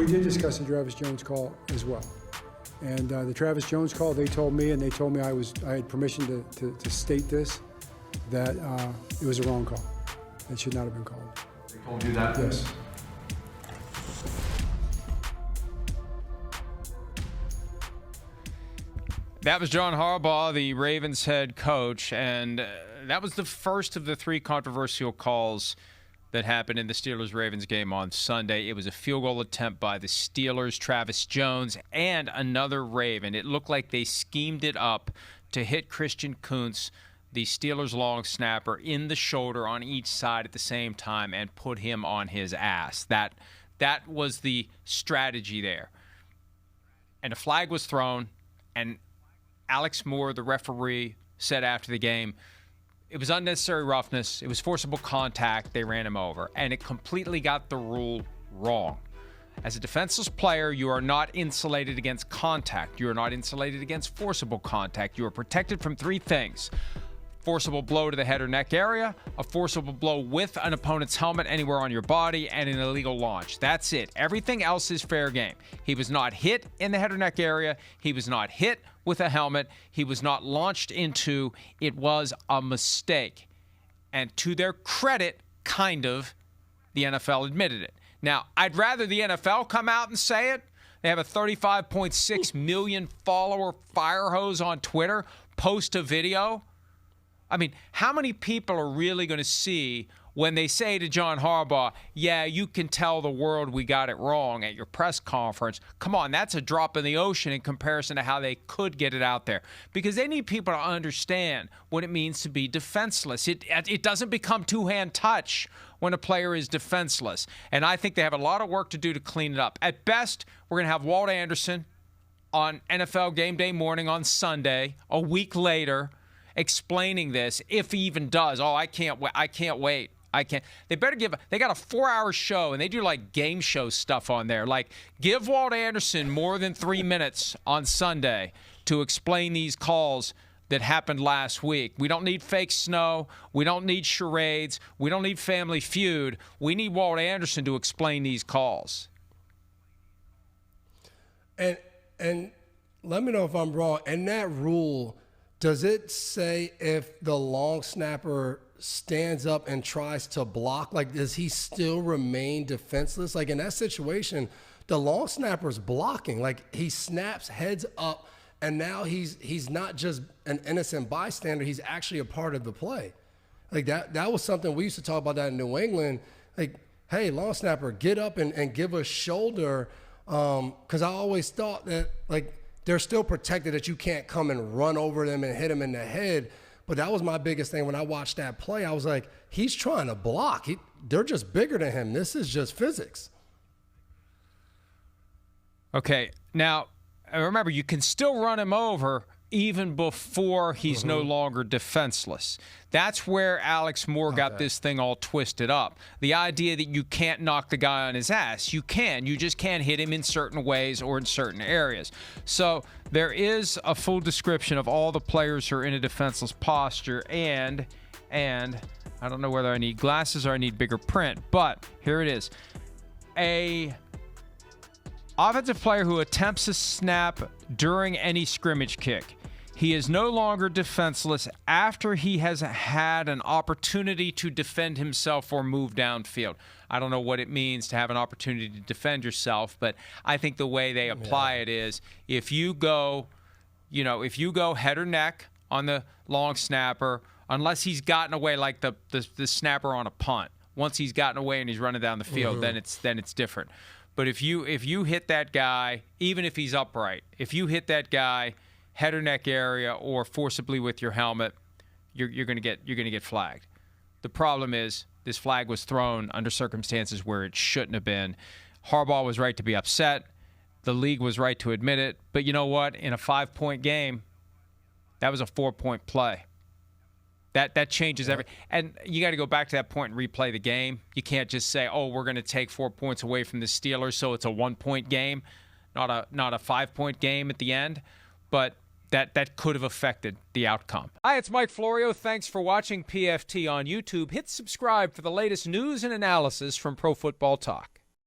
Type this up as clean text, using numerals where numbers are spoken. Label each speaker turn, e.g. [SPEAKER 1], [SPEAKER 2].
[SPEAKER 1] We did discuss the Travis Jones call as well. And the Travis Jones call, they told me, and they told me I had permission to state this, that it was a wrong call. It should not have been called.
[SPEAKER 2] They told you that?
[SPEAKER 1] Yes.
[SPEAKER 3] That was John Harbaugh, the Ravens head coach, and that was the first of the three controversial calls that happened in the Steelers-Ravens game on Sunday. It was a field goal attempt by the Steelers, Travis Jones, and another Raven. It looked like they schemed it up to hit Christian Kuntz, the Steelers long snapper, in the shoulder on each side at the same time and put him on his ass. That was the strategy there. And a flag was thrown, and Alex Moore, the referee, said after the game, it was unnecessary roughness. It was forcible contact. They ran him over. And it completely got the rule wrong. As a defenseless player, you are not insulated against contact. You are not insulated against forcible contact. You are protected from three things: forcible blow to the head or neck area, a forcible blow with an opponent's helmet anywhere on your body, and an illegal launch. That's it. Everything else is fair game. He was not hit in the head or neck area. He was not hit with a helmet. He was not launched into. It was a mistake. And to their credit, kind of, the NFL admitted it. Now, I'd rather the NFL come out and say it. They have a 35.6 million follower fire hose on Twitter, post a video. I mean, how many people are really going to see when they say to John Harbaugh, yeah, you can tell the world we got it wrong at your press conference? Come on, that's a drop in the ocean in comparison to how they could get it out there. Because they need people to understand what it means to be defenseless. It doesn't become two-hand touch when a player is defenseless. And I think they have a lot of work to do to clean it up. At best, we're going to have Walt Anderson on NFL Game Day morning on Sunday, a week later, explaining this, if he even does. Oh, I can't wait. They better they got a 4-hour show, and they do like game show stuff on there. Like, give Walt Anderson more than 3 minutes on Sunday to explain these calls that happened last week. We don't need fake snow. We don't need charades. We don't need Family Feud. We need Walt Anderson to explain these calls.
[SPEAKER 4] And let me know if I'm wrong. In that rule, does it say if the long snapper stands up and tries to block, like, does he still remain defenseless? Like, in that situation, the long snapper's blocking. Like, he snaps heads up, and now he's not just an innocent bystander. He's actually a part of the play. Like, that was something we used to talk about that in New England. Like, hey, long snapper, get up and give a shoulder. Because I always thought that, like, they're still protected, that you can't come and run over them and hit them in the head. But that was my biggest thing when I watched that play. I was like, he's trying to block. They're just bigger than him. This is just physics.
[SPEAKER 3] Okay, now, remember, you can still run him over even before he's no longer defenseless. That's where Alex Moore got this thing all twisted up. The idea that you can't knock the guy on his ass. You can. You just can't hit him in certain ways or in certain areas. So there is a full description of all the players who are in a defenseless posture, and I don't know whether I need glasses or I need bigger print, but here it is. A offensive player who attempts a snap during any scrimmage kick. He is no longer defenseless after he has had an opportunity to defend himself or move downfield. I don't know what it means to have an opportunity to defend yourself, but I think the way they apply it is if you go head or neck on the long snapper, unless he's gotten away like the snapper on a punt. Once he's gotten away and he's running down the field, then it's different. But if you hit that guy, even if he's upright, if you hit that guy head or neck area or forcibly with your helmet, you're going to get flagged. The problem is this flag was thrown under circumstances where it shouldn't have been. Harbaugh was right to be upset. The league was right to admit it. But you know what? In a 5-point game, that was a 4-point play. That changes everything. And you got to go back to that point and replay the game. You can't just say, oh, we're going to take 4 points away from the Steelers, so it's a 1-point game, not a 5-point game at the end. But that could have affected the outcome. Hi, it's Mike Florio. Thanks for watching PFT on YouTube. Hit subscribe for the latest news and analysis from Pro Football Talk.